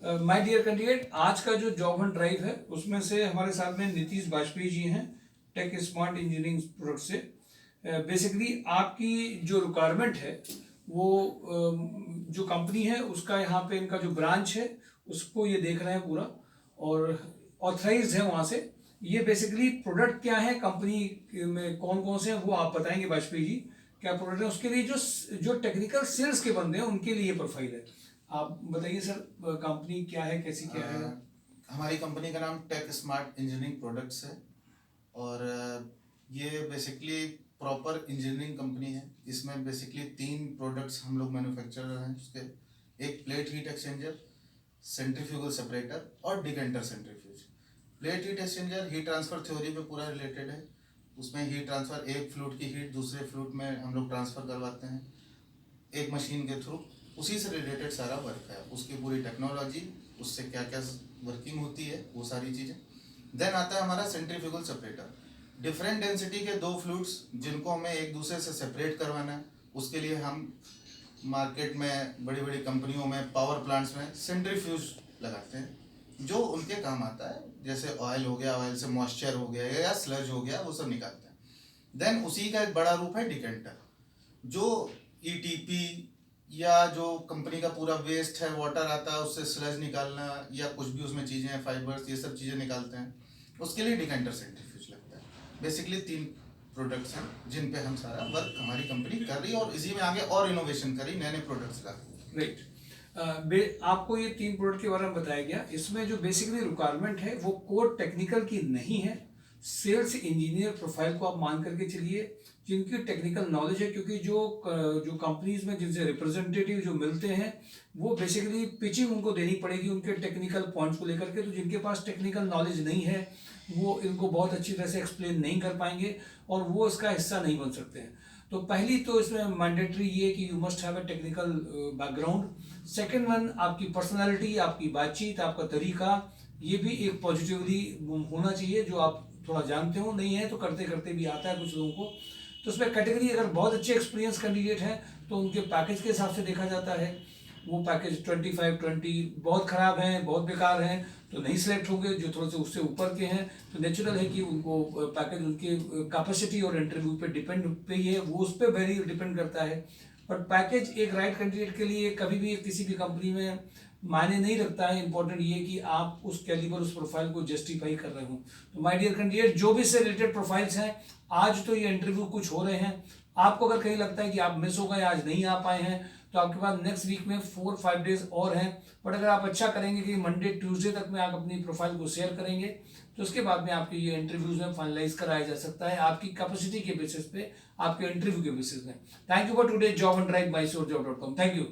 My dear candidate, आज का जो जॉब एंड ड्राइव है उसमें से हमारे साथ में नीतीश बाजपेयी जी हैं, टेक स्मार्ट इंजीनियरिंग प्रोडक्ट से। बेसिकली आपकी जो रिक्वायरमेंट है वो जो कंपनी है उसका यहाँ पे इनका जो ब्रांच है उसको ये देख रहे हैं पूरा, और ऑथराइज्ड है वहाँ से। ये बेसिकली प्रोडक्ट क्या है कंपनी में, कौन कौन से हैं वो आप बताएंगे बाजपेयी जी, क्या प्रोडक्ट है। उसके लिए जो जो टेक्निकल सेल्स के बंदे हैं उनके लिए प्रोफाइल है। आप बताइए सर, कंपनी क्या है, कैसी क्या है। हमारी कंपनी का नाम टेक स्मार्ट इंजीनियरिंग प्रोडक्ट्स है और ये बेसिकली प्रॉपर इंजीनियरिंग कंपनी है। इसमें बेसिकली 3 प्रोडक्ट्स हम लोग मैन्युफैक्चरर हैं उसके। एक plate heat exchanger, centrifugal separator और decanter centrifuge. Plate heat exchanger heat transfer theory पे पूरा रिलेटेड है। उसमें हीट ट्रांसफर, एक फ्लूइड की हीट दूसरे फ्लूइड में हम लोग ट्रांसफर करवाते हैं एक मशीन के थ्रू। उसी से रिलेटेड सारा वर्क है, उसकी पूरी टेक्नोलॉजी, उससे क्या क्या वर्किंग होती है वो सारी चीज़ें। देन आता है हमारा सेंट्रीफ्यूगल सेपरेटर। डिफरेंट डेंसिटी के 2 फ्लूइड्स जिनको हमें एक दूसरे से सेपरेट करवाना है, उसके लिए हम मार्केट में बड़ी बड़ी कंपनियों में, पावर प्लांट्स में सेंट्रीफ्यूज लगाते हैं जो उनके काम आता है। जैसे ऑयल हो गया, ऑयल से मॉइस्चर हो गया या स्लज हो गया, वो सब निकालते हैं। देन उसी का एक बड़ा रूप है डिकेंटर, जो ईटीपी या जो कंपनी का पूरा वेस्ट है, वाटर आता है उससे स्लज निकालना या कुछ भी उसमें चीज़ें हैं, फाइबर्स, ये सब चीज़ें निकालते हैं, उसके लिए डिकेंटर सेंट्रीफ्यूज लगता है। बेसिकली 3 प्रोडक्ट्स हैं जिन पे हम सारा वर्क हमारी कंपनी कर रही है और इसी में आगे और इनोवेशन करी, नए नए प्रोडक्ट्स ला रही है। राइट। आपको ये 3 प्रोडक्ट के बारे में बताया गया। इसमें जो बेसिकली रिक्वायरमेंट है वो कोर टेक्निकल की नहीं है, सेल्स इंजीनियर प्रोफाइल को आप मान करके चलिए जिनकी टेक्निकल नॉलेज है, क्योंकि जो कंपनीज में जिनसे रिप्रेजेंटेटिव जो मिलते हैं वो बेसिकली पिचिंग उनको देनी पड़ेगी उनके टेक्निकल पॉइंट्स को लेकर के। तो जिनके पास टेक्निकल नॉलेज नहीं है वो इनको बहुत अच्छी तरह से एक्सप्लेन नहीं कर पाएंगे और वो इसका हिस्सा नहीं बन सकते हैं। तो पहली तो इसमें मैंडेटरी ये कि you must have a technical background. Second one, आपकी पर्सनालिटी, आपकी बातचीत, आपका तरीका, ये भी एक पॉजिटिवली होना चाहिए, जो आप थोड़ा जानते हो। नहीं है तो करते करते भी आता है कुछ लोगों को। तो उसमें कैटेगरी, अगर बहुत अच्छे एक्सपीरियंस कैंडिडेट हैं तो उनके पैकेज के हिसाब से देखा जाता है। वो पैकेज 25-20 बहुत ख़राब हैं, बहुत बेकार हैं तो नहीं सिलेक्ट होंगे। जो थोड़े से उससे ऊपर के हैं तो नेचुरल है कि उनको पैकेज उनकी कैपेसिटी और इंटरव्यू पे डिपेंड पे ही है, वो उस पर वेरी डिपेंड करता है। बट पैकेज एक राइट कैंडिडेट के लिए कभी भी किसी भी कंपनी में मायने नहीं रखता है। इंपॉर्टेंट ये कि आप उस कैलिबर, उस प्रोफाइल को जस्टिफाई कर रहे हो। तो माय डियर कैंडिडेट, जो भी इससे रिलेटेड प्रोफाइल्स हैं, आज तो ये इंटरव्यू कुछ हो रहे हैं। आपको अगर कहीं लगता है कि आप मिस हो गए, आज नहीं आ पाए हैं, तो आपके पास नेक्स्ट वीक में 4-5 डेज और हैं। बट अगर आप अच्छा करेंगे कि मंडे ट्यूसडे तक में आप अपनी प्रोफाइल को शेयर करेंगे तो उसके बाद में आपके ये इंटरव्यूज में फाइनलाइज कराया जा सकता है आपकी कैपेसिटी के बेसिस पे, आपके इंटरव्यू के बेसिस में। Thank you for today job and drive, mysourjob.com। Thank you.